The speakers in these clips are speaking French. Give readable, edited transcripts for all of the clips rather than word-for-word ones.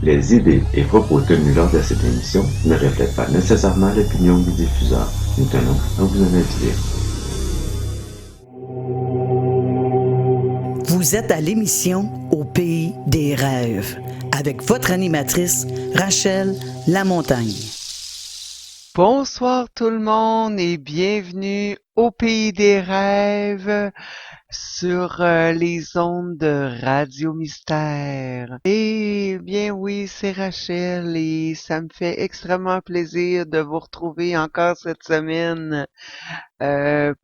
Les idées et propos tenus lors de cette émission ne reflètent pas nécessairement l'opinion du diffuseur. Nous tenons à vous en aviser. Vous êtes à l'émission Au pays des rêves avec votre animatrice Rachel Lamontagne. Bonsoir tout le monde et bienvenue au pays des rêves sur les ondes de Radio Mystère. Et bien oui, c'est Rachel et ça me fait extrêmement plaisir de vous retrouver encore cette semaine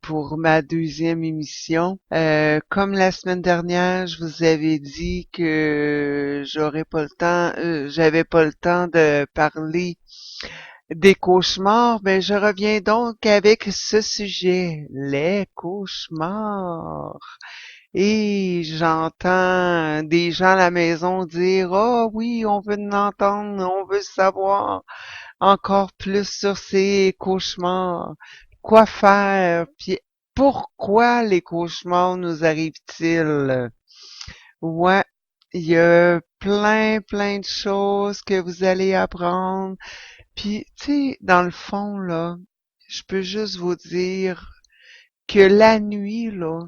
pour ma deuxième émission. Comme la semaine dernière, je vous avais dit que j'avais pas le temps de parler des cauchemars, mais je reviens donc avec ce sujet, les cauchemars. Et j'entends des gens à la maison dire, oh oui, on veut l'entendre, on veut savoir encore plus sur ces cauchemars. Quoi faire? Puis pourquoi les cauchemars nous arrivent-ils? Ouais, il y a plein de choses que vous allez apprendre. Puis, tu sais, dans le fond, là, je peux juste vous dire que la nuit, là,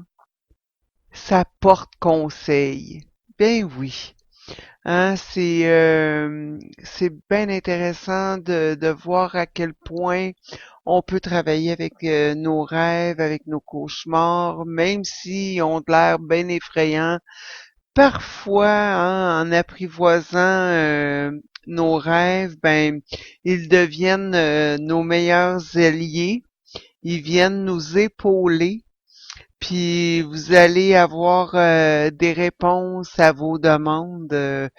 ça porte conseil. Ben oui. Hein, c'est bien intéressant de voir à quel point on peut travailler avec nos rêves, avec nos cauchemars, même si ont de l'air bien effrayants. Parfois, hein, en apprivoisant nos rêves, ben ils deviennent nos meilleurs alliés. Ils viennent nous épauler, puis vous allez avoir des réponses à vos demandes.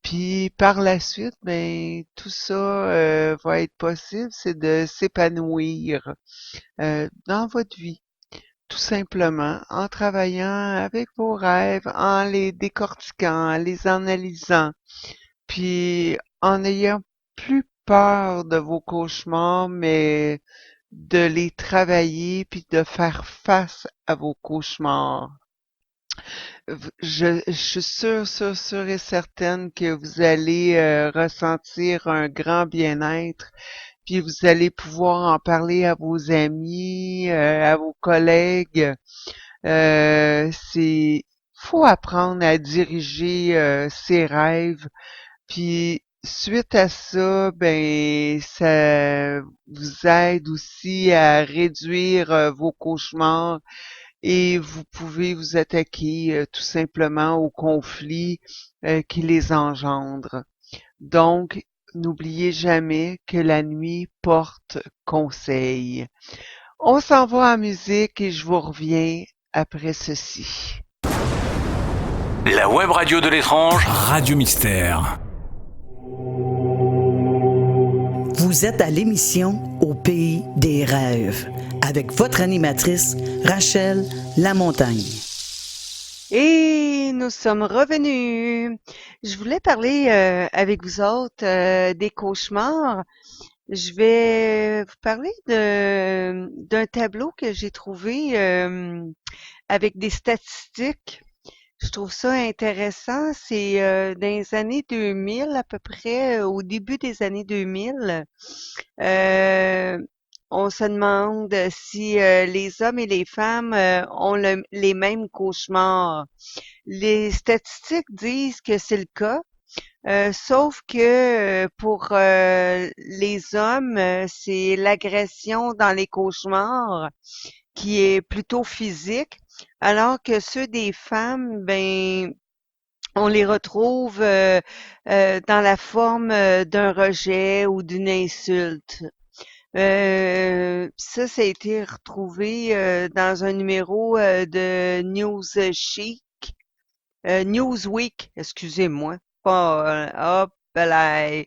Puis par la suite, ben tout ça va être possible, c'est de s'épanouir dans votre vie. Tout simplement en travaillant avec vos rêves, en les décortiquant, en les analysant, puis en n'ayant plus peur de vos cauchemars, mais de les travailler puis de faire face à vos cauchemars. Je suis sûre et certaine que vous allez ressentir un grand bien-être, puis vous allez pouvoir en parler à vos amis, à vos collègues. Faut apprendre à diriger ses rêves, puis suite à ça, ben ça vous aide aussi à réduire vos cauchemars et vous pouvez vous attaquer tout simplement aux conflits qui les engendrent. Donc, n'oubliez jamais que la nuit porte conseil. On s'en va en musique et je vous reviens après ceci. La web radio de l'étrange, Radio Mystère. Vous êtes à l'émission Au pays des rêves avec votre animatrice Rachel Lamontagne. Et nous sommes revenus. Je voulais parler avec vous autres des cauchemars. Je vais vous parler d'un tableau que j'ai trouvé avec des statistiques. Je trouve ça intéressant. C'est dans les années 2000, à peu près, au début des années 2000. On se demande si les hommes et les femmes ont les mêmes cauchemars. Les statistiques disent que c'est le cas, sauf que pour les hommes, c'est l'agression dans les cauchemars qui est plutôt physique, alors que ceux des femmes, ben, on les retrouve dans la forme d'un rejet ou d'une insulte. Ça a été retrouvé dans un numéro de Newsweek, excusez-moi. Pas, hop là,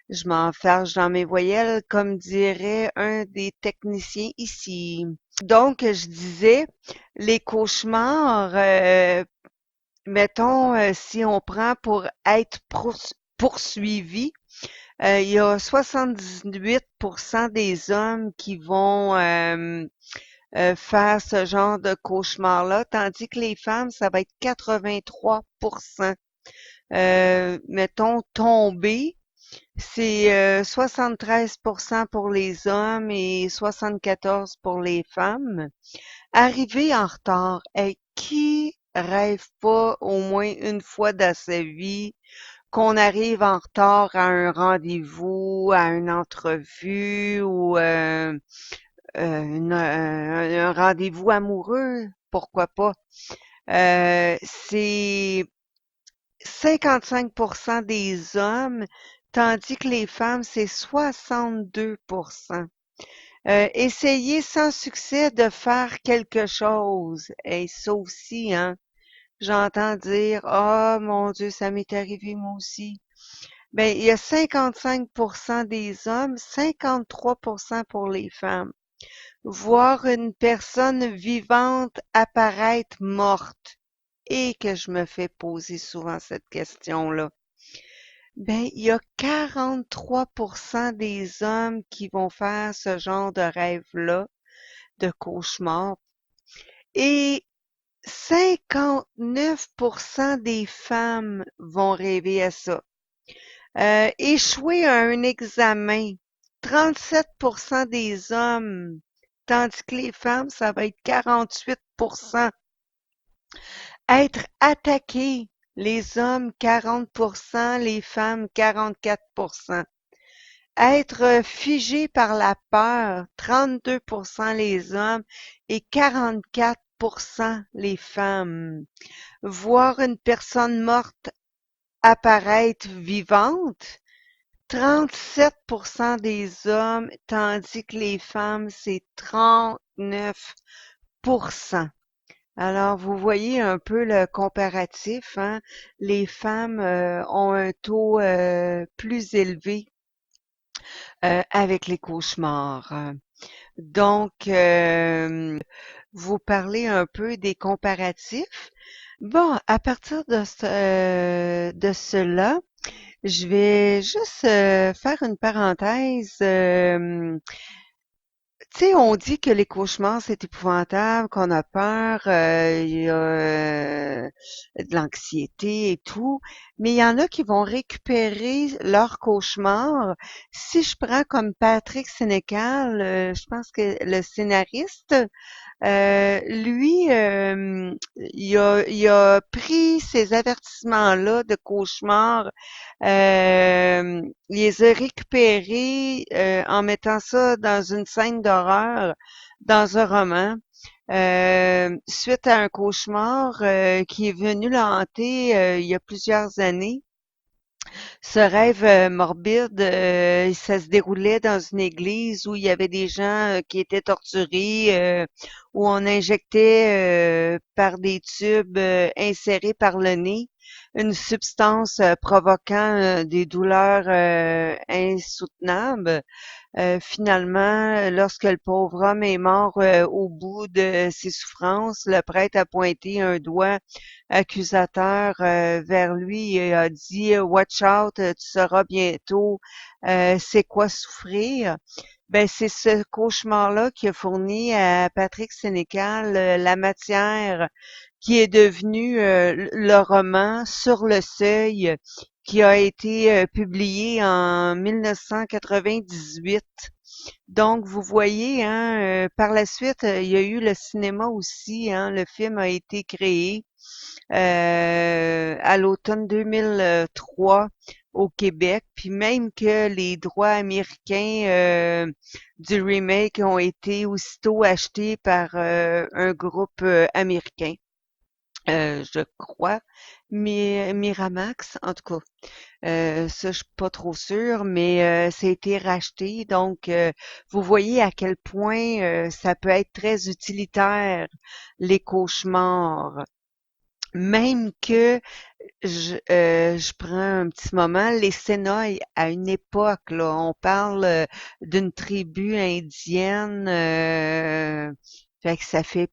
je m'enfarge dans mes voyelles, comme dirait un des techniciens ici. Donc, je disais, les cauchemars, mettons, si on prend pour être poursuivi, il y a 78% des hommes qui vont faire ce genre de cauchemar-là, tandis que les femmes, ça va être 83%. Mettons, tomber, c'est 73% pour les hommes et 74% pour les femmes. Arriver en retard, qui rêve pas au moins une fois dans sa vie qu'on arrive en retard à un rendez-vous, à une entrevue ou un rendez-vous amoureux, pourquoi pas? C'est 55% des hommes, tandis que les femmes, c'est 62%. Essayez sans succès de faire quelque chose. Et ça aussi, hein, j'entends dire, ah, mon Dieu, ça m'est arrivé moi aussi. Ben, il y a 55% des hommes, 53% pour les femmes. Voir une personne vivante apparaître morte. Et que je me fais poser souvent cette question-là. Ben, il y a 43% des hommes qui vont faire ce genre de rêve-là, de cauchemar. Et 59% des femmes vont rêver à ça. Échouer à un examen, 37% des hommes, tandis que les femmes, ça va être 48%. Être attaqué, les hommes 40%, les femmes 44%. Être figé par la peur, 32% les hommes et 44% les femmes. Voir une personne morte apparaître vivante, 37% des hommes, tandis que les femmes, c'est 39%. Alors, vous voyez un peu le comparatif, hein? Les femmes ont un taux plus élevé avec les cauchemars. Donc, vous parlez un peu des comparatifs. Bon, à partir de cela, je vais juste faire une parenthèse. Tu sais, on dit que les cauchemars, c'est épouvantable, qu'on a peur, il y a de l'anxiété et tout, mais il y en a qui vont récupérer leurs cauchemars. Si je prends comme Patrick Sénécal, je pense que le scénariste, lui, il a pris ces avertissements-là de cauchemars, il les a récupérés en mettant ça dans une scène d'horreur, dans un roman, suite à un cauchemar qui est venu le hanter il y a plusieurs années. Ce rêve morbide, ça se déroulait dans une église où il y avait des gens qui étaient torturés, où on injectait par des tubes insérés par le nez une substance provoquant des douleurs insoutenables. Finalement, lorsque le pauvre homme est mort au bout de ses souffrances, le prêtre a pointé un doigt accusateur vers lui et a dit Watch out, tu sauras bientôt c'est quoi souffrir. Ben, c'est ce cauchemar-là qui a fourni à Patrick Sénécal la matière qui est devenu le roman Sur le seuil, qui a été publié en 1998. Donc, vous voyez, hein, par la suite, il y a eu le cinéma aussi, hein, le film a été créé à l'automne 2003 au Québec, puis même que les droits américains du remake ont été aussitôt achetés par un groupe américain. Je crois, Miramax, en tout cas. Ça, je suis pas trop sûre, mais ça a été racheté. Donc, vous voyez à quel point ça peut être très utilitaire, les cauchemars. Même que je prends un petit moment, les Sénoïs, à une époque, là, on parle d'une tribu indienne, fait que ça fait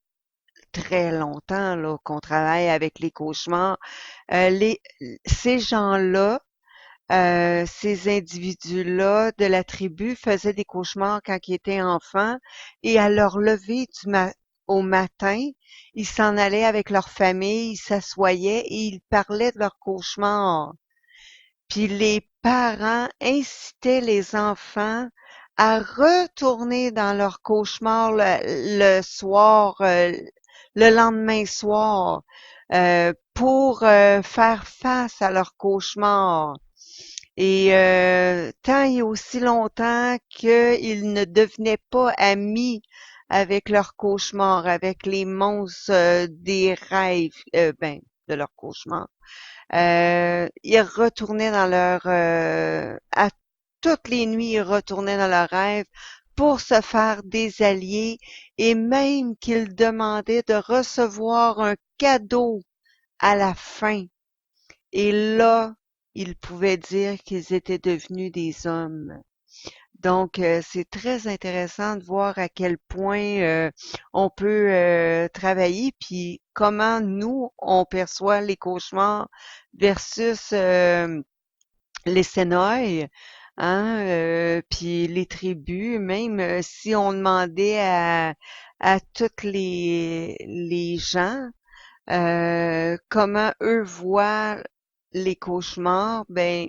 très longtemps là, qu'on travaille avec les cauchemars. Ces gens-là, ces individus-là de la tribu faisaient des cauchemars quand ils étaient enfants et à leur lever au matin, ils s'en allaient avec leur famille, ils s'assoyaient et ils parlaient de leur cauchemar. Puis les parents incitaient les enfants à retourner dans leur cauchemar le soir, le lendemain soir, pour faire face à leur cauchemar. Et tant et aussi longtemps qu'ils ne devenaient pas amis avec leurs cauchemars, avec les monstres des rêves, de leurs cauchemars. Ils retournaient dans à toutes les nuits, ils retournaient dans leurs rêves pour se faire des alliés et même qu'ils demandaient de recevoir un cadeau à la fin. Et là, ils pouvaient dire qu'ils étaient devenus des hommes. Donc, c'est très intéressant de voir à quel point on peut travailler, puis comment nous, on perçoit les cauchemars versus les Sénoïs, hein, puis les tribus, même si on demandait à toutes les gens comment eux voient les cauchemars, ben,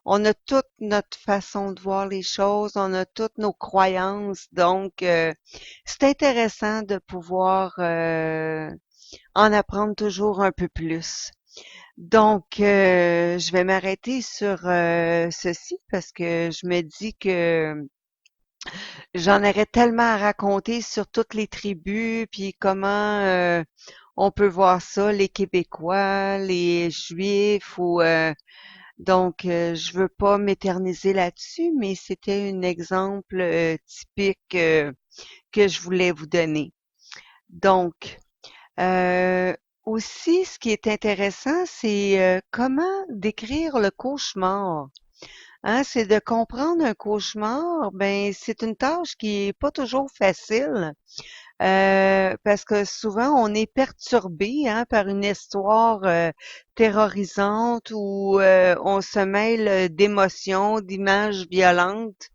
on a toute notre façon de voir les choses, on a toutes nos croyances, donc c'est intéressant de pouvoir en apprendre toujours un peu plus. Donc, je vais m'arrêter sur ceci parce que je me dis que j'en aurais tellement à raconter sur toutes les tribus, puis comment on peut voir ça, les Québécois, les Juifs, ou donc je veux pas m'éterniser là-dessus, mais c'était un exemple typique que je voulais vous donner. Donc, euh, aussi, ce qui est intéressant, c'est comment décrire le cauchemar. Hein, c'est de comprendre un cauchemar, ben c'est une tâche qui est pas toujours facile parce que souvent on est perturbé hein, par une histoire terrorisante où on se mêle d'émotions, d'images violentes.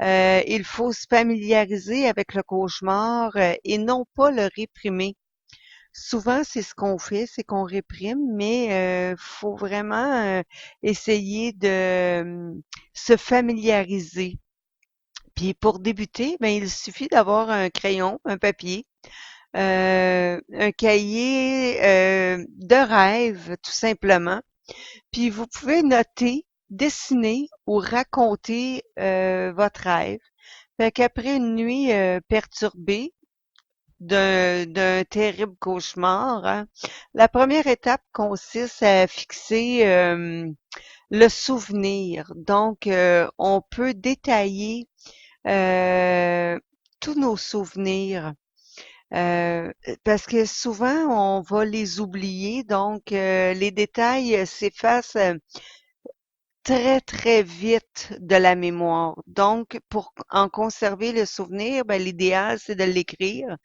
Il faut se familiariser avec le cauchemar et non pas le réprimer. Souvent, c'est ce qu'on fait, c'est qu'on réprime, mais faut vraiment essayer de se familiariser. Puis pour débuter, ben il suffit d'avoir un crayon, un papier, un cahier de rêve, tout simplement. Puis vous pouvez noter, dessiner ou raconter votre rêve. Fait qu'après une nuit perturbée, d'un terrible cauchemar, hein. La première étape consiste à fixer le souvenir. Donc, on peut détailler euh, tous nos souvenirs parce que souvent on va les oublier. Donc, les détails s'effacent très très vite de la mémoire. Donc, pour en conserver le souvenir, ben, l'idéal c'est de l'écrire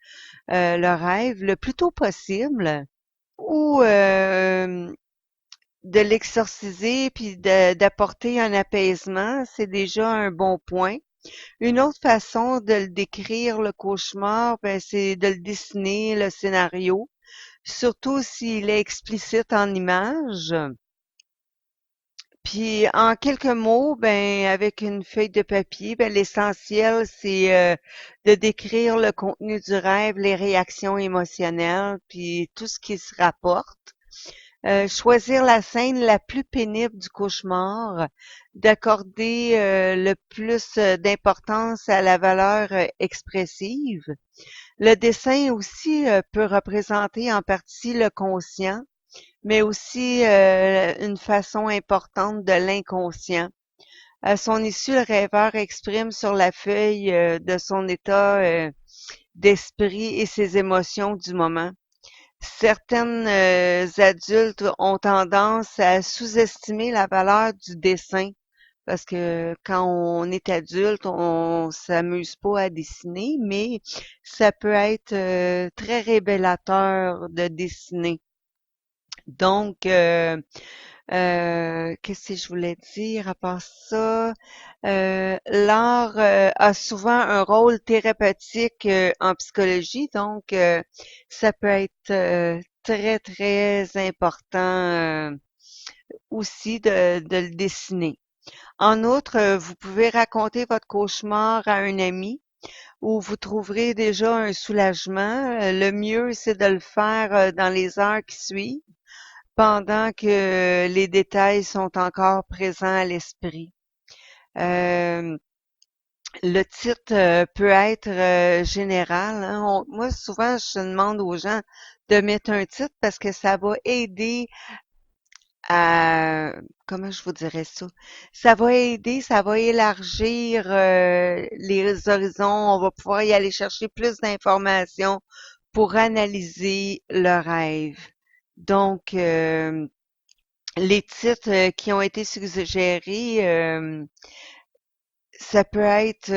le rêve le plus tôt possible ou de l'exorciser puis d'apporter un apaisement, c'est déjà un bon point. Une autre façon de le décrire, le cauchemar, ben, c'est de le dessiner, le scénario, surtout s'il est explicite en images. Puis en quelques mots, ben avec une feuille de papier, ben l'essentiel c'est de décrire le contenu du rêve, les réactions émotionnelles, puis tout ce qui se rapporte. Choisir la scène la plus pénible du cauchemar, d'accorder le plus d'importance à la valeur expressive. Le dessin aussi peut représenter en partie le conscient mais aussi une façon importante de l'inconscient. À son issue, le rêveur exprime sur la feuille de son état d'esprit et ses émotions du moment. Certaines adultes ont tendance à sous-estimer la valeur du dessin parce que quand on est adulte, on s'amuse pas à dessiner, mais ça peut être très révélateur de dessiner. Donc, Qu'est-ce que je voulais dire à part ça? L'art a souvent un rôle thérapeutique en psychologie, donc ça peut être très, très important aussi de le dessiner. En outre, vous pouvez raconter votre cauchemar à un ami où vous trouverez déjà un soulagement. Le mieux, c'est de le faire dans les heures qui suivent, pendant que les détails sont encore présents à l'esprit. Euh, le titre peut être général, hein. Moi, souvent, je demande aux gens de mettre un titre parce que ça va aider à, comment je vous dirais ça? Ça va aider, ça va élargir les horizons. On va pouvoir y aller chercher plus d'informations pour analyser le rêve. Donc, les titres qui ont été suggérés, ça peut être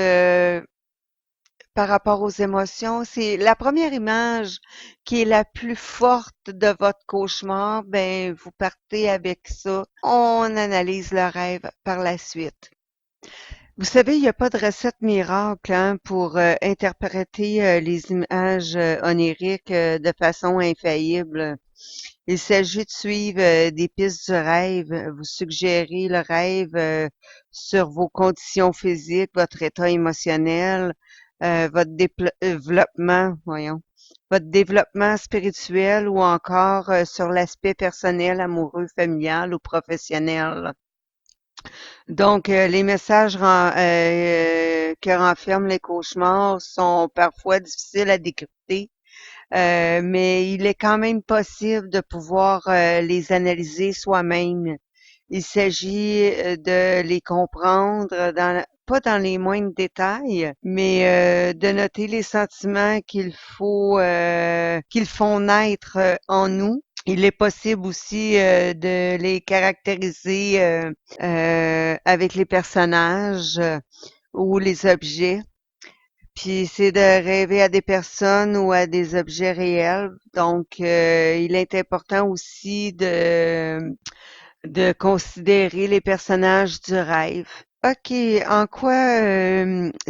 par rapport aux émotions. C'est la première image qui est la plus forte de votre cauchemar, ben vous partez avec ça. On analyse le rêve par la suite. Vous savez, il n'y a pas de recette miracle hein, pour interpréter les images oniriques de façon infaillible. Il s'agit de suivre des pistes du rêve. Vous suggérez le rêve sur vos conditions physiques, votre état émotionnel, votre votre développement spirituel ou encore sur l'aspect personnel, amoureux, familial ou professionnel. Donc, les messages que renferment les cauchemars sont parfois difficiles à décrypter. Mais il est quand même possible de pouvoir les analyser soi-même. Il s'agit de les comprendre pas dans les moindres détails, mais de noter les sentiments qu'ils font naître en nous. Il est possible aussi de les caractériser avec les personnages ou les objets. Puis c'est de rêver à des personnes ou à des objets réels. Donc, il est important aussi de considérer les personnages du rêve. OK, en quoi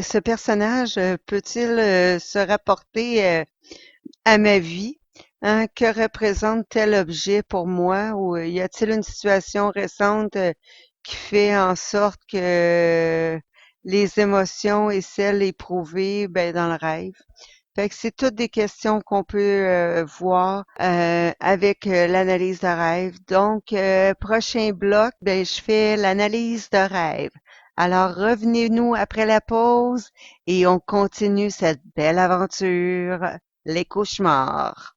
ce personnage peut-il se rapporter à ma vie? Hein? Que représente tel objet pour moi? Ou y a-t-il une situation récente qui fait en sorte que les émotions et celles éprouvées ben, dans le rêve? Fait que c'est toutes des questions qu'on peut voir avec l'analyse de rêve. Donc, prochain bloc, ben, je fais l'analyse de rêve. Alors, revenez-nous après la pause et on continue cette belle aventure, les cauchemars.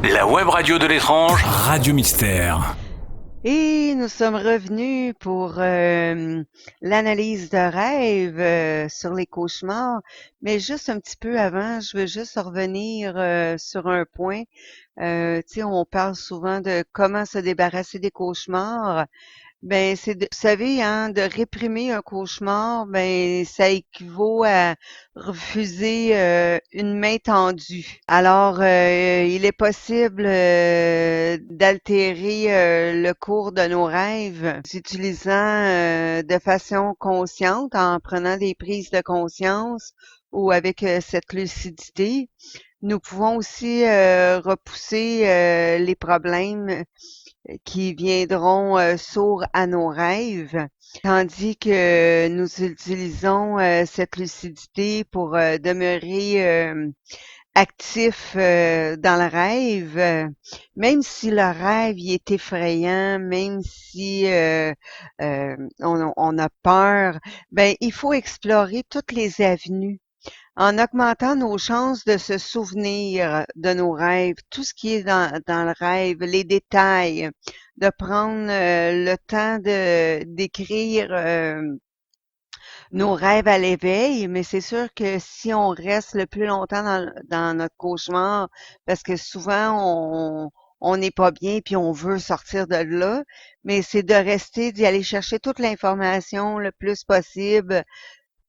La web radio de l'étrange, Radio Mystère. Et nous sommes revenus pour l'analyse de rêve sur les cauchemars. Mais juste un petit peu avant, je veux juste revenir sur un point. Tu sais, on parle souvent de comment se débarrasser des cauchemars. Ben, vous savez, hein, de réprimer un cauchemar, ben, ça équivaut à refuser une main tendue. Alors, il est possible d'altérer le cours de nos rêves en utilisant de façon consciente, en prenant des prises de conscience ou avec cette lucidité. Nous pouvons aussi repousser les problèmes qui viendront sourds à nos rêves, tandis que nous utilisons cette lucidité pour demeurer actifs dans le rêve, même si le rêve il est effrayant, même si on a peur, ben il faut explorer toutes les avenues en augmentant nos chances de se souvenir de nos rêves, tout ce qui est dans le rêve, les détails, de prendre le temps de d'écrire nos rêves à l'éveil, mais c'est sûr que si on reste le plus longtemps dans notre cauchemar, parce que souvent on n'est pas bien puis on veut sortir de là, mais c'est de rester, d'y aller chercher toute l'information le plus possible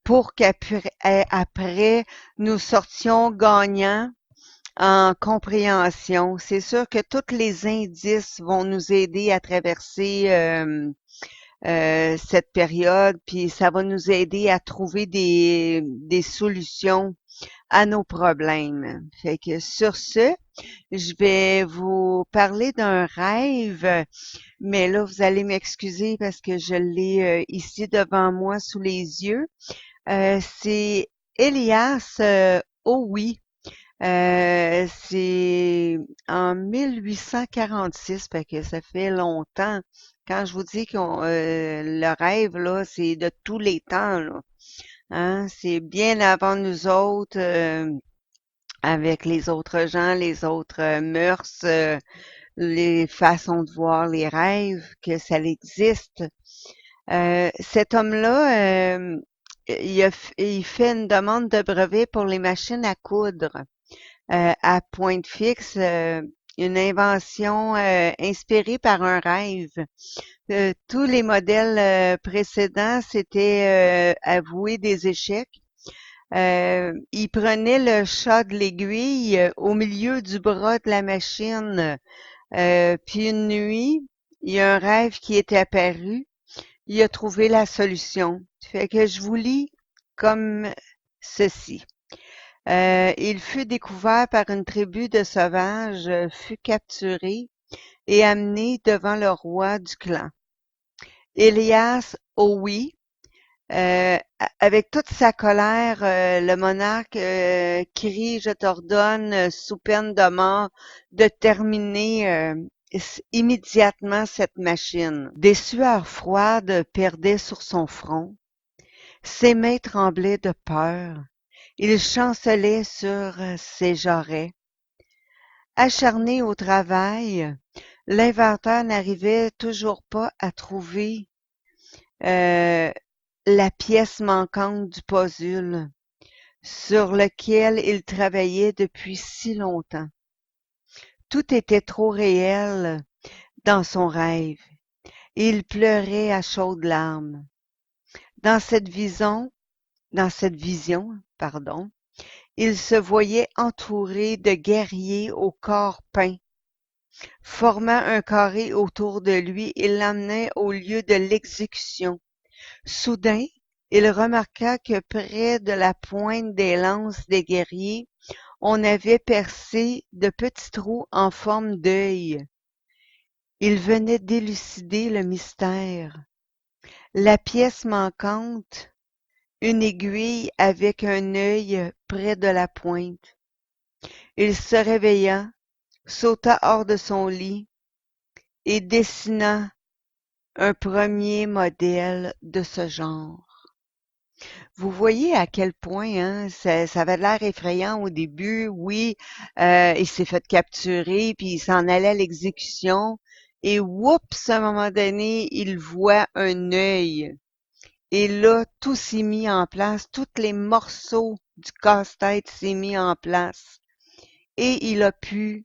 pour qu'après, nous sortions gagnants en compréhension. C'est sûr que tous les indices vont nous aider à traverser cette période, puis ça va nous aider à trouver des solutions à nos problèmes. Fait que sur ce, je vais vous parler d'un rêve, mais là, vous allez m'excuser parce que je l'ai ici devant moi sous les yeux. C'est Elias Howe. C'est en 1846, fait que ça fait longtemps. Quand je vous dis que le rêve, là, c'est de tous les temps, là. Hein? C'est bien avant nous autres, avec les autres gens, les autres mœurs, les façons de voir les rêves, que ça existe. Cet homme-là, il fait une demande de brevet pour les machines à coudre à pointe fixe, une invention inspirée par un rêve. Tous les modèles précédents s'étaient avoués des échecs. Il prenait le chat de l'aiguille au milieu du bras de la machine. Puis une nuit, il y a un rêve qui est apparu. Il a trouvé la solution. Fait que je vous lis comme ceci. Il fut découvert par une tribu de sauvages, fut capturé et amené devant le roi du clan. Elias Howe, avec toute sa colère, le monarque crie, je t'ordonne, sous peine de mort, de terminer immédiatement cette machine. Des sueurs froides perdaient sur son front. Ses mains tremblaient de peur. Il chancelait sur ses jarrets. Acharné au travail, l'inventeur n'arrivait toujours pas à trouver la pièce manquante du puzzle sur lequel il travaillait depuis si longtemps. Tout était trop réel dans son rêve et il pleurait à chaudes larmes. Dans cette vision, il se voyait entouré de guerriers au corps peint. Formant un carré autour de lui, il l'emmenait au lieu de l'exécution. Soudain, il remarqua que près de la pointe des lances des guerriers, on avait percé de petits trous en forme d'œil. Il venait d'élucider le mystère. La pièce manquante, une aiguille avec un œil près de la pointe. Il se réveilla, sauta hors de son lit et dessina un premier modèle de ce genre. Vous voyez à quel point hein, ça avait l'air effrayant au début. Oui, il s'est fait capturer, puis il s'en allait à l'exécution. Et oups, à un moment donné, il voit un œil. Et là, tout s'est mis en place, tous les morceaux du casse-tête s'est mis en place. Et il a pu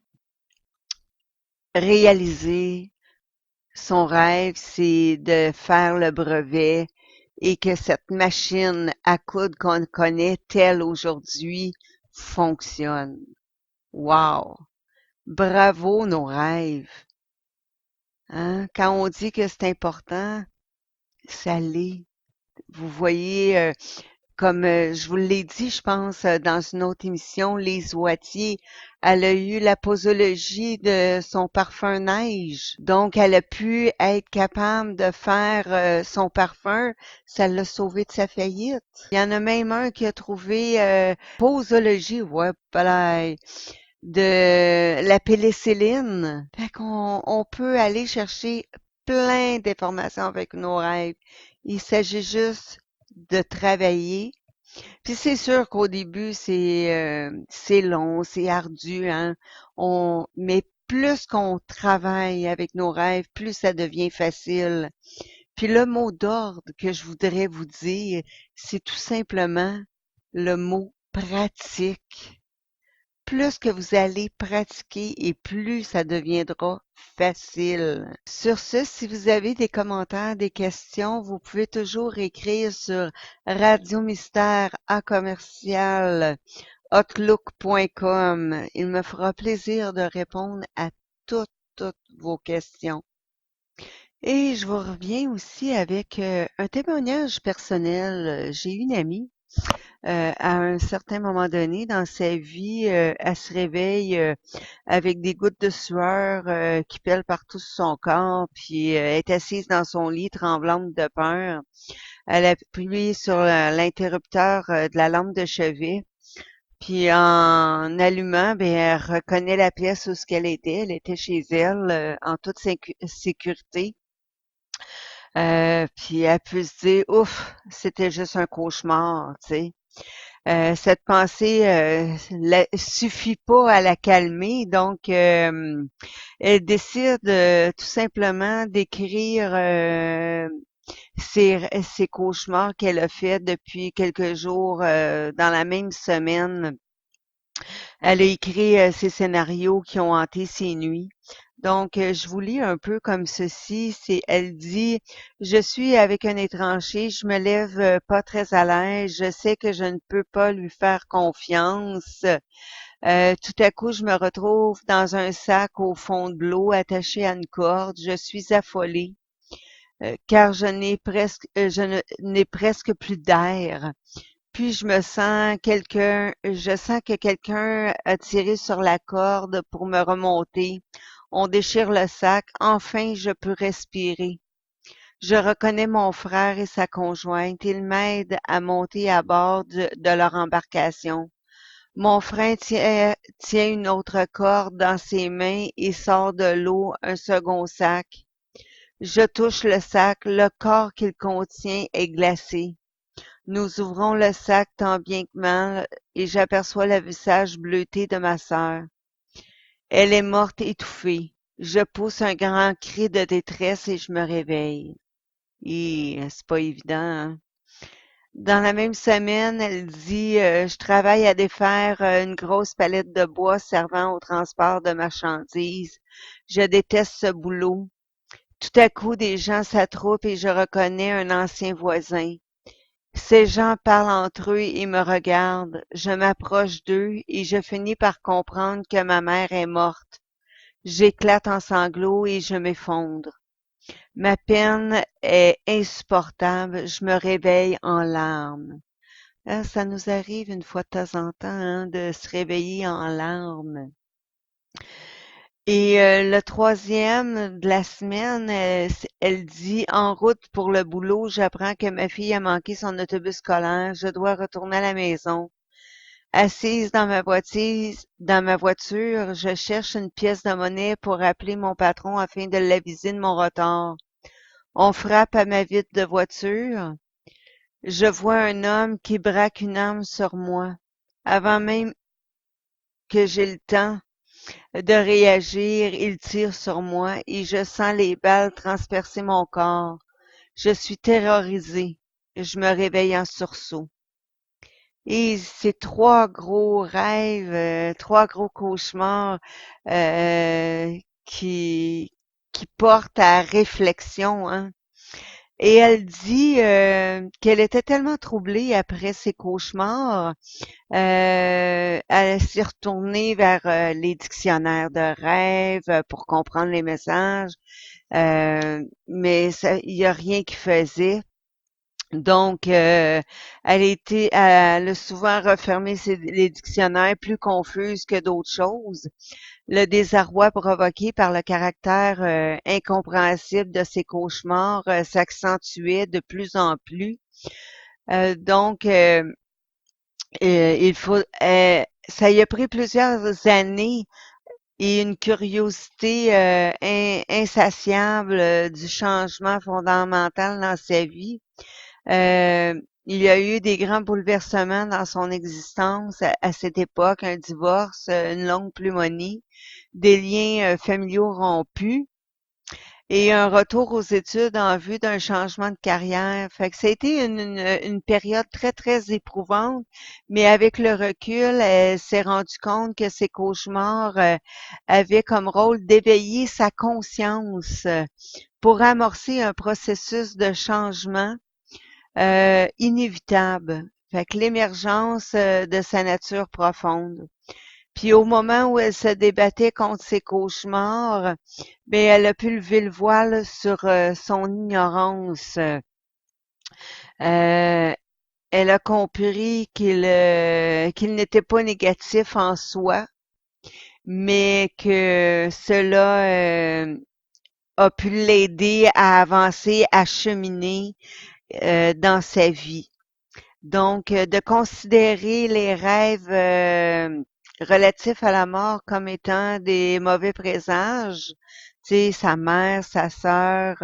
réaliser son rêve, c'est de faire le brevet et que cette machine à coudre qu'on connaît telle aujourd'hui fonctionne. Wow! Bravo nos rêves! Hein? Quand on dit que c'est important, ça l'est. Vous voyez, comme je vous l'ai dit, je pense, dans une autre émission, Lise Wattier, elle a eu la posologie de son parfum neige. Donc, elle a pu être capable de faire son parfum. Ça l'a sauvé de sa faillite. Il y en a même un qui a trouvé posologie, ouais, palais, de la pénicilline. Fait qu'on peut aller chercher plein d'informations avec nos rêves. Il s'agit juste de travailler. Puis c'est sûr qu'au début, c'est long, c'est ardu, hein. Mais plus qu'on travaille avec nos rêves, plus ça devient facile. Puis le mot d'ordre que je voudrais vous dire, c'est tout simplement le mot pratique. Plus que vous allez pratiquer et plus ça deviendra facile. Sur ce, si vous avez des commentaires, des questions, vous pouvez toujours écrire sur Radio Mystère à commercial outlook.com. Il me fera plaisir de répondre à toutes vos questions. Et je vous reviens aussi avec un témoignage personnel. J'ai une amie, à un certain moment donné dans sa vie, elle se réveille avec des gouttes de sueur qui pèlent partout sur son corps, puis elle est assise dans son lit tremblante de peur. Elle appuie sur l'interrupteur de la lampe de chevet. Puis en allumant, ben elle reconnaît la pièce où ce qu'elle était. Elle était chez elle en toute sécurité. Puis elle peut se dire, ouf, c'était juste un cauchemar, tu sais. Cette pensée suffit pas à la calmer, donc elle décide tout simplement d'écrire ses cauchemars qu'elle a fait depuis quelques jours dans la même semaine. Elle a écrit ses scénarios qui ont hanté ses nuits. Donc, je vous lis un peu comme ceci. Elle dit, je suis avec un étranger, je me lève pas très à l'aise, je sais que je ne peux pas lui faire confiance. Tout à coup, je me retrouve dans un sac au fond de l'eau, attaché à une corde. Je suis affolée, car je n'ai presque plus d'air. Puis je sens que quelqu'un a tiré sur la corde pour me remonter. On déchire le sac. Enfin, je peux respirer. Je reconnais mon frère et sa conjointe. Ils m'aident à monter à bord de leur embarcation. Mon frère tient une autre corde dans ses mains et sort de l'eau un second sac. Je touche le sac. Le corps qu'il contient est glacé. Nous ouvrons le sac tant bien que mal et j'aperçois le visage bleuté de ma sœur. Elle est morte étouffée. Je pousse un grand cri de détresse et je me réveille. Et c'est pas évident, hein? Dans la même semaine, elle dit je travaille à défaire une grosse palette de bois servant au transport de marchandises. Je déteste ce boulot. Tout à coup, des gens s'attroupent et je reconnais un ancien voisin. Ces gens parlent entre eux et me regardent. Je m'approche d'eux et je finis par comprendre que ma mère est morte. J'éclate en sanglots et je m'effondre. Ma peine est insupportable. Je me réveille en larmes. Ah, ça nous arrive une fois de temps en temps, hein, de se réveiller en larmes. Et le troisième de la semaine, elle dit en route pour le boulot, j'apprends que ma fille a manqué son autobus scolaire. Je dois retourner à la maison. Assise dans ma voiture, je cherche une pièce de monnaie pour appeler mon patron afin de l'aviser de mon retard. On frappe à ma vitre de voiture. Je vois un homme qui braque une arme sur moi. Avant même que j'ai le temps de réagir, il tire sur moi et je sens les balles transpercer mon corps. Je suis terrorisée. Je me réveille en sursaut. Et ces trois gros rêves, trois gros cauchemars euh, qui, qui portent à réflexion, hein. Et elle dit qu'elle était tellement troublée après ces cauchemars, elle s'est retournée vers les dictionnaires de rêves pour comprendre les messages, mais il n'y a rien qui faisait. Donc, elle a souvent refermé les dictionnaires plus confuses que d'autres choses. Le désarroi provoqué par le caractère incompréhensible de ses cauchemars s'accentuait de plus en plus. Donc, ça y a pris plusieurs années et une curiosité insatiable du changement fondamental dans sa vie. Il y a eu des grands bouleversements dans son existence à cette époque, un divorce, une longue pneumonie, des liens familiaux rompus et un retour aux études en vue d'un changement de carrière. Fait que ça a été une période très, très éprouvante, mais avec le recul, elle s'est rendue compte que ses cauchemars avaient comme rôle d'éveiller sa conscience pour amorcer un processus de changement inévitable. Fait que l'émergence de sa nature profonde. Puis au moment où elle se débattait contre ses cauchemars, ben elle a pu lever le voile sur son ignorance. Euh, Elle a compris qu'il n'était pas négatif en soi, mais que cela a pu l'aider à avancer, à cheminer dans sa vie. Donc, de considérer les rêves relatifs à la mort comme étant des mauvais présages, tu sais, sa mère, sa sœur,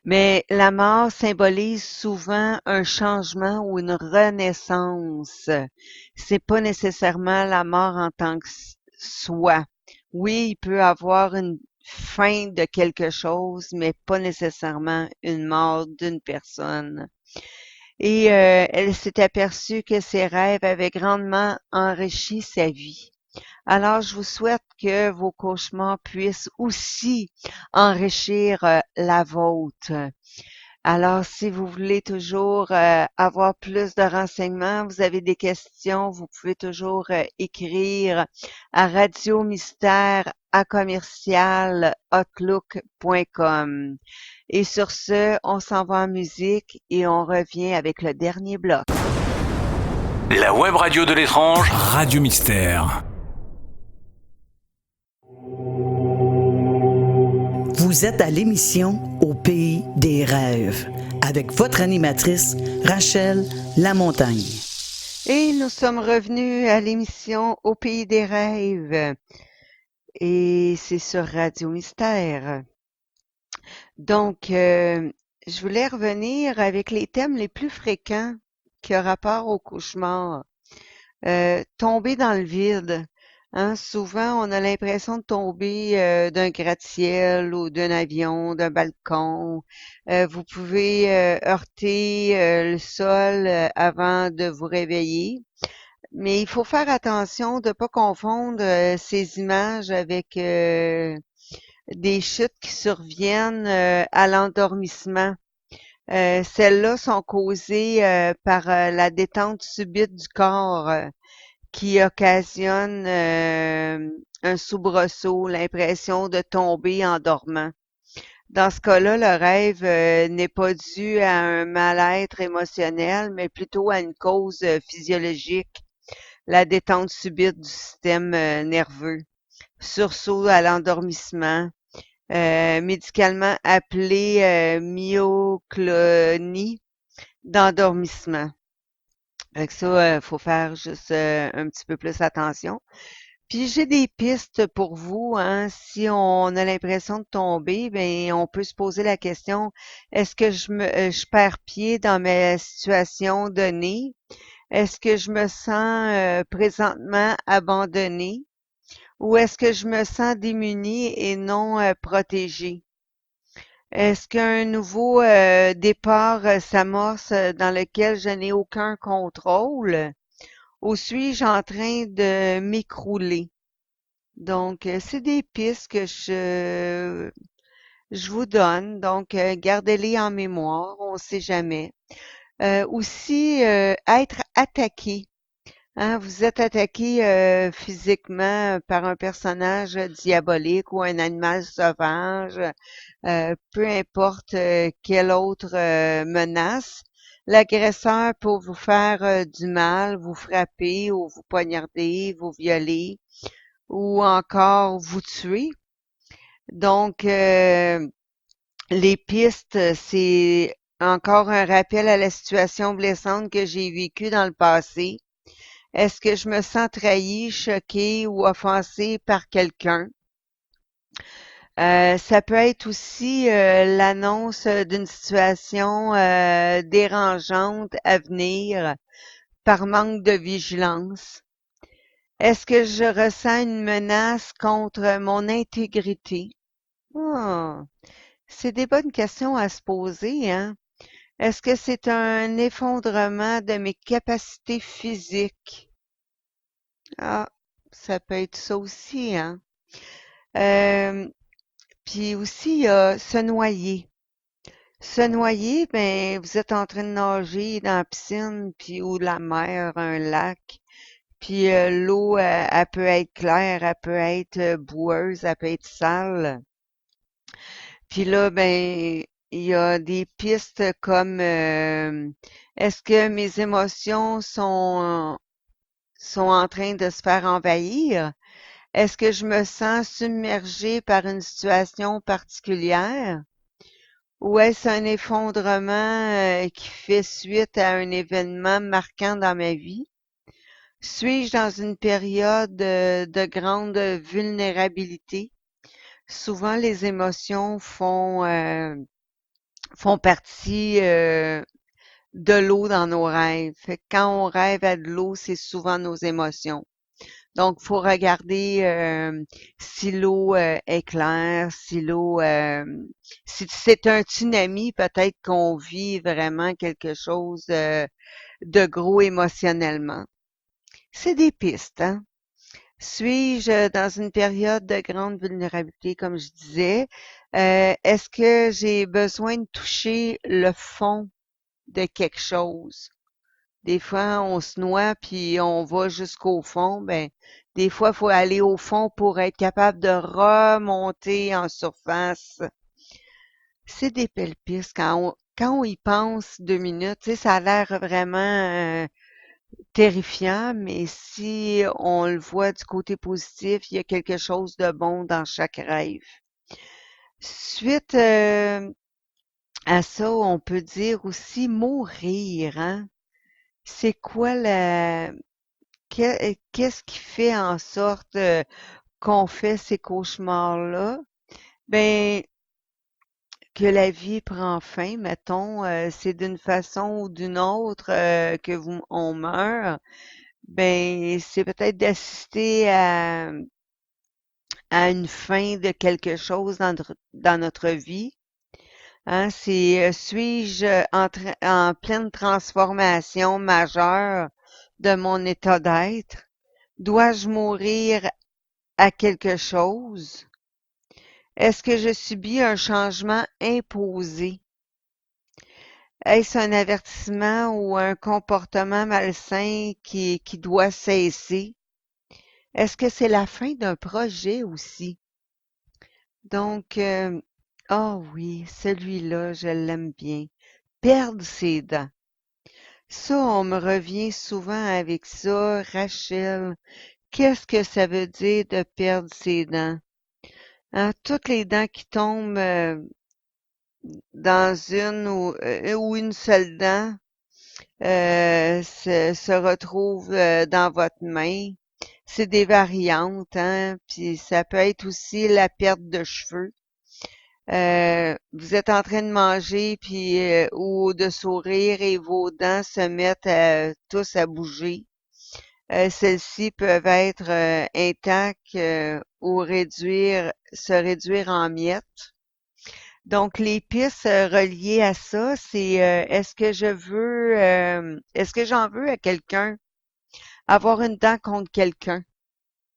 mais la mort symbolise souvent un changement ou une renaissance. C'est pas nécessairement la mort en tant que soi. Oui, il peut avoir une fin de quelque chose, mais pas nécessairement une mort d'une personne. Et elle s'est aperçue que ses rêves avaient grandement enrichi sa vie. Alors, je vous souhaite que vos cauchemars puissent aussi enrichir la vôtre. Alors, si vous voulez toujours avoir plus de renseignements, vous avez des questions, vous pouvez toujours écrire à radiomystère@outlook.com. Et sur ce, on s'en va en musique et on revient avec le dernier bloc. La web radio de l'étrange, Radio Mystère. Vous êtes à l'émission Au pays des rêves avec votre animatrice Rachel Lamontagne. Et nous sommes revenus à l'émission Au pays des rêves. Et c'est sur Radio Mystère. Donc, je voulais revenir avec les thèmes les plus fréquents qui ont rapport au cauchemar. Tomber dans le vide. Hein, souvent, on a l'impression de tomber d'un gratte-ciel ou d'un avion, d'un balcon. Vous pouvez heurter le sol avant de vous réveiller. Mais il faut faire attention de ne pas confondre ces images avec des chutes qui surviennent à l'endormissement. Celles-là sont causées par la détente subite du corps qui occasionne un soubresaut, l'impression de tomber en dormant. Dans ce cas-là, le rêve n'est pas dû à un mal-être émotionnel, mais plutôt à une cause physiologique, la détente subite du système nerveux, sursaut à l'endormissement, médicalement appelé myoclonie d'endormissement. Avec ça, faut faire juste un petit peu plus attention. Puis j'ai des pistes pour vous, hein. Si on a l'impression de tomber, ben on peut se poser la question, est-ce que je perds pied dans ma situation donnée? Est-ce que je me sens présentement abandonnée? Ou est-ce que je me sens démunie et non protégée? Est-ce qu'un nouveau départ s'amorce dans lequel je n'ai aucun contrôle? Ou suis-je en train de m'écrouler? Donc, c'est des pistes que je vous donne. Donc, gardez-les en mémoire, on ne sait jamais. Aussi, être attaqué. Hein, vous êtes attaqué physiquement par un personnage diabolique ou un animal sauvage, peu importe quelle autre menace. L'agresseur peut vous faire du mal, vous frapper ou vous poignarder, vous violer ou encore vous tuer. Donc, les pistes, c'est encore un rappel à la situation blessante que j'ai vécue dans le passé. Est-ce que je me sens trahi, choqué ou offensé par quelqu'un? Ça peut être aussi l'annonce d'une situation dérangeante à venir par manque de vigilance. Est-ce que je ressens une menace contre mon intégrité? Ah, c'est des bonnes questions à se poser, hein? Est-ce que c'est un effondrement de mes capacités physiques? Ah, ça peut être ça aussi, hein? Puis aussi, il y a se noyer. Se noyer, ben, vous êtes en train de nager dans la piscine, puis ou la mer, un lac, puis l'eau, elle peut être claire, elle peut être boueuse, elle peut être sale. Puis là, ben, il y a des pistes comme est-ce que mes émotions sont en train de se faire envahir? Est-ce que je me sens submergée par une situation particulière? Ou est-ce un effondrement qui fait suite à un événement marquant dans ma vie? Suis-je dans une période de grande vulnérabilité? Souvent, les émotions font partie de l'eau dans nos rêves. Fait que quand on rêve à de l'eau, c'est souvent nos émotions. Donc, faut regarder si l'eau est claire, si c'est un tsunami, peut-être qu'on vit vraiment quelque chose de gros émotionnellement. C'est des pistes, hein? Suis-je dans une période de grande vulnérabilité, comme je disais? Est-ce que j'ai besoin de toucher le fond de quelque chose? Des fois, on se noie puis on va jusqu'au fond. Ben, des fois, il faut aller au fond pour être capable de remonter en surface. C'est des belles pistes. Quand on y pense 2 minutes, tu sais, ça a l'air vraiment terrifiant, mais si on le voit du côté positif, il y a quelque chose de bon dans chaque rêve. Suite à ça, on peut dire aussi mourir, hein? C'est quoi qu'est-ce qui fait en sorte qu'on fait ces cauchemars-là? Ben, que la vie prend fin, mettons, c'est d'une façon ou d'une autre on meurt. Ben, c'est peut-être d'assister à une fin de quelque chose dans notre vie. Hein, c'est suis-je en pleine transformation majeure de mon état d'être? Dois-je mourir à quelque chose? Est-ce que je subis un changement imposé? Est-ce un avertissement ou un comportement malsain qui doit cesser? Est-ce que c'est la fin d'un projet aussi? Donc, ah oui, celui-là, je l'aime bien. Perdre ses dents. Ça, on me revient souvent avec ça. Rachel, qu'est-ce que ça veut dire de perdre ses dents? Hein, toutes les dents qui tombent dans une ou une seule dent se retrouvent dans votre main. C'est des variantes, hein, puis ça peut être aussi la perte de cheveux. Vous êtes en train de manger puis ou de sourire et vos dents se mettent tous à bouger. Celles-ci peuvent être intactes ou se réduire en miettes. Donc, les pistes reliées à ça, c'est est-ce que j'en veux à quelqu'un? Avoir une dent contre quelqu'un.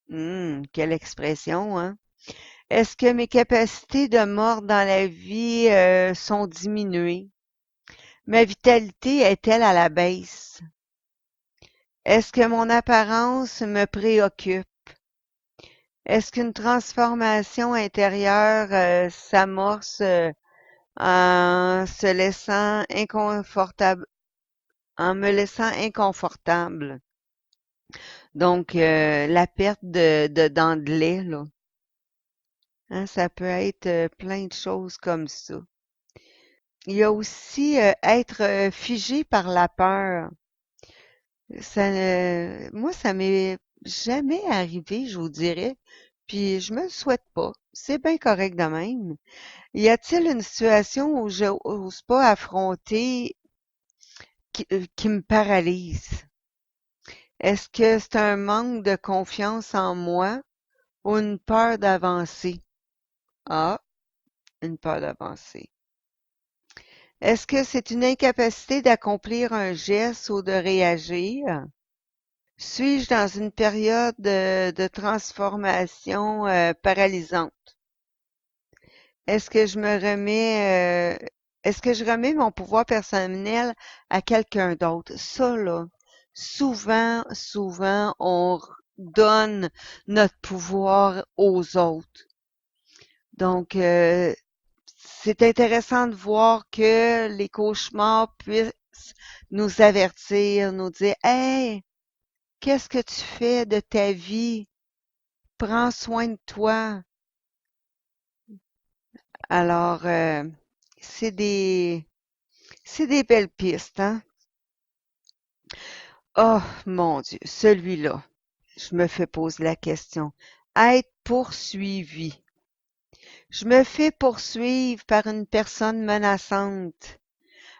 Quelle expression, hein? Est-ce que mes capacités de mordre dans la vie sont diminuées? Ma vitalité est-elle à la baisse? Est-ce que mon apparence me préoccupe? Est-ce qu'une transformation intérieure s'amorce en se laissant inconfortable, en me laissant inconfortable? Donc, la perte de dents de lait, là. Hein, ça peut être plein de choses comme ça. Il y a aussi être figé par la peur. Moi, ça m'est jamais arrivé, je vous dirais. Puis je me le souhaite pas. C'est bien correct de même. Y a-t-il une situation où je n'ose pas affronter qui me paralyse? Est-ce que c'est un manque de confiance en moi ou une peur d'avancer? Ah, une peur d'avancer. Est-ce que c'est une incapacité d'accomplir un geste ou de réagir? Suis-je dans une période de transformation paralysante? Est-ce que je me remets est-ce que je remets mon pouvoir personnel à quelqu'un d'autre? Ça, là, souvent, on donne notre pouvoir aux autres. Donc, c'est intéressant de voir que les cauchemars puissent nous avertir, nous dire, hey, qu'est-ce que tu fais de ta vie? Prends soin de toi. Alors, c'est des, c'est des belles pistes, hein? Oh, mon Dieu, celui-là, je me fais poser la question. Être poursuivi. Je me fais poursuivre par une personne menaçante,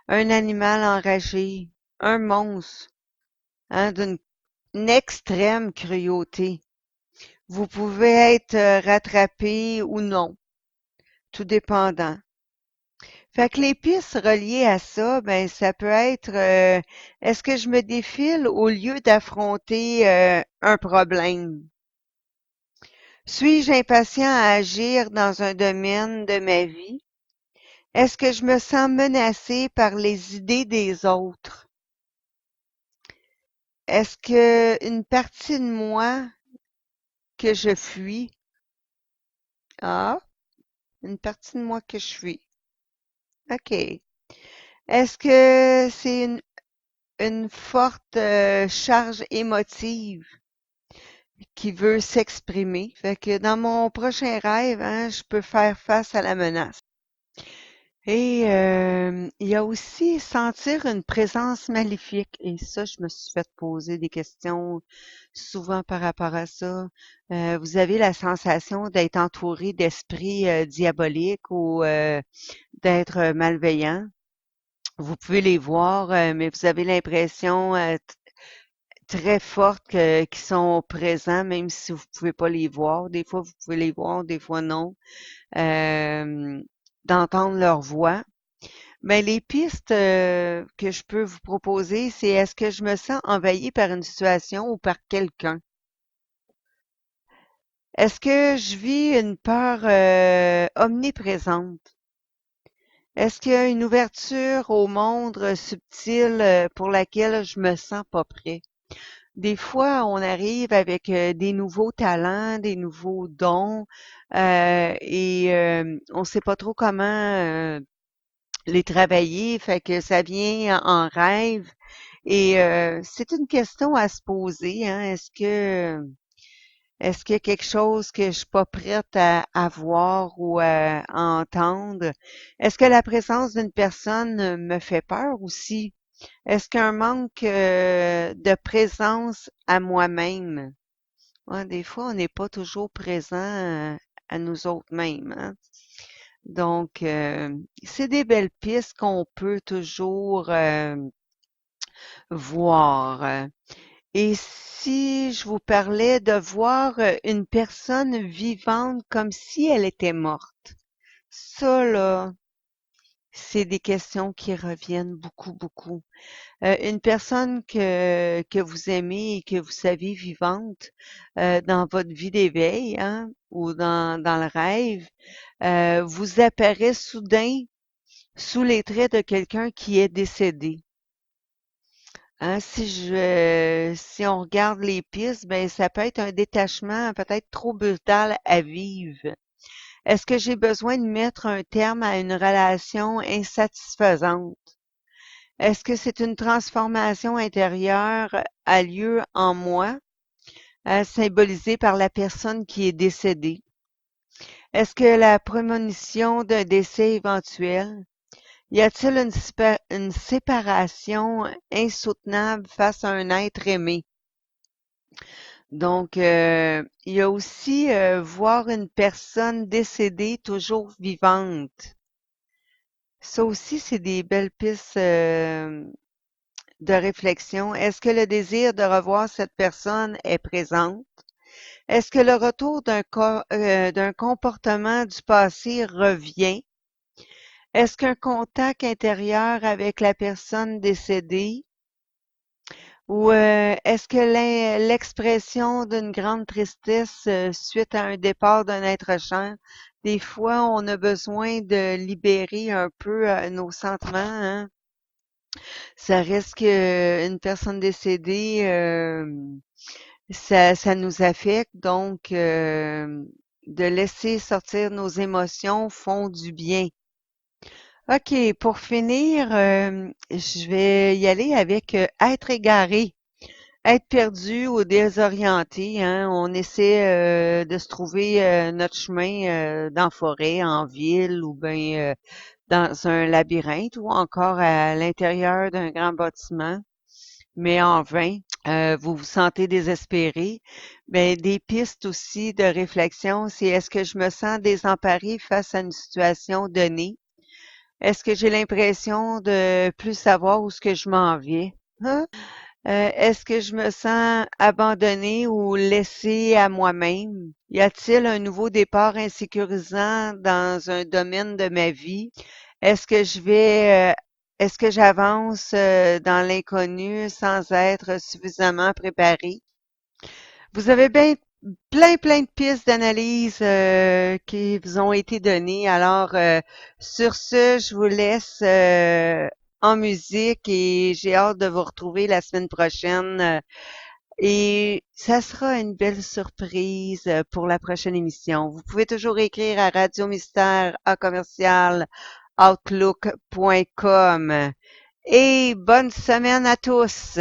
un animal enragé, un monstre, hein, d'une extrême cruauté. Vous pouvez être rattrapé ou non, tout dépendant. Fait que les pistes reliées à ça, ben ça peut être est-ce que je me défile au lieu d'affronter un problème? Suis-je impatient à agir dans un domaine de ma vie? Est-ce que je me sens menacé par les idées des autres? Est-ce que une partie de moi que je fuis? Ah, une partie de moi que je fuis. OK. Est-ce que c'est une forte charge émotive qui veut s'exprimer? Fait que dans mon prochain rêve, hein, je peux faire face à la menace. Et il y a aussi sentir une présence maléfique. Et ça, je me suis fait poser des questions souvent par rapport à ça. Vous avez la sensation d'être entouré d'esprits diaboliques ou d'être malveillant. Vous pouvez les voir, mais vous avez l'impression très forte qu'ils sont présents, même si vous pouvez pas les voir. Des fois, vous pouvez les voir, des fois non. Euh, D'entendre leur voix. Ben, les pistes que je peux vous proposer, c'est est-ce que je me sens envahi par une situation ou par quelqu'un? Est-ce que je vis une peur omniprésente? Est-ce qu'il y a une ouverture au monde subtil pour laquelle je me sens pas prêt? Des fois, on arrive avec des nouveaux talents, des nouveaux dons, et on sait pas trop comment les travailler, fait que ça vient en rêve. Et c'est une question à se poser, hein. Est-ce qu'il y a quelque chose que je suis pas prête à voir ou à entendre? Est-ce que la présence d'une personne me fait peur aussi? Est-ce qu'un manque de présence à moi-même? Ouais, des fois, on n'est pas toujours présent à nous autres mêmes, hein? Donc, c'est des belles pistes qu'on peut toujours voir. Et si je vous parlais de voir une personne vivante comme si elle était morte, ça là, c'est des questions qui reviennent beaucoup, beaucoup. Une personne que vous aimez et que vous savez vivante dans votre vie d'éveil, hein, ou dans le rêve, vous apparaît soudain sous les traits de quelqu'un qui est décédé. Hein, si on regarde les pistes, ben ça peut être un détachement peut-être trop brutal à vivre. Est-ce que j'ai besoin de mettre un terme à une relation insatisfaisante? Est-ce que c'est une transformation intérieure a lieu en moi, symbolisée par la personne qui est décédée? Est-ce que la prémonition d'un décès éventuel? Y a-t-il une séparation insoutenable face à un être aimé? Donc, il y a aussi voir une personne décédée toujours vivante. Ça aussi, c'est des belles pistes de réflexion. Est-ce que le désir de revoir cette personne est présent? Est-ce que le retour d'un comportement du passé revient? Est-ce qu'un contact intérieur avec la personne décédée ou est-ce que l'expression d'une grande tristesse suite à un départ d'un être cher, des fois, on a besoin de libérer un peu nos sentiments, hein. Ça reste qu'une personne décédée, ça nous affecte, donc de laisser sortir nos émotions font du bien. OK, pour finir, je vais y aller avec être égaré, être perdu ou désorienté, hein. On essaie de se trouver notre chemin dans la forêt, en ville ou bien dans un labyrinthe ou encore à l'intérieur d'un grand bâtiment, mais en vain. Vous vous sentez désespéré. Mais des pistes aussi de réflexion, c'est est-ce que je me sens désemparé face à une situation donnée? Est-ce que j'ai l'impression de plus savoir où ce que je m'en vais? Hein? Est-ce que je me sens abandonné ou laissé à moi-même? Y a-t-il un nouveau départ insécurisant dans un domaine de ma vie? Est-ce que est-ce que j'avance dans l'inconnu sans être suffisamment préparé? Vous avez bien plein de pistes d'analyse qui vous ont été données. Alors, sur ce, je vous laisse en musique et j'ai hâte de vous retrouver la semaine prochaine. Et ça sera une belle surprise pour la prochaine émission. Vous pouvez toujours écrire à Radio Mystère à commercial outlook.com. Et bonne semaine à tous!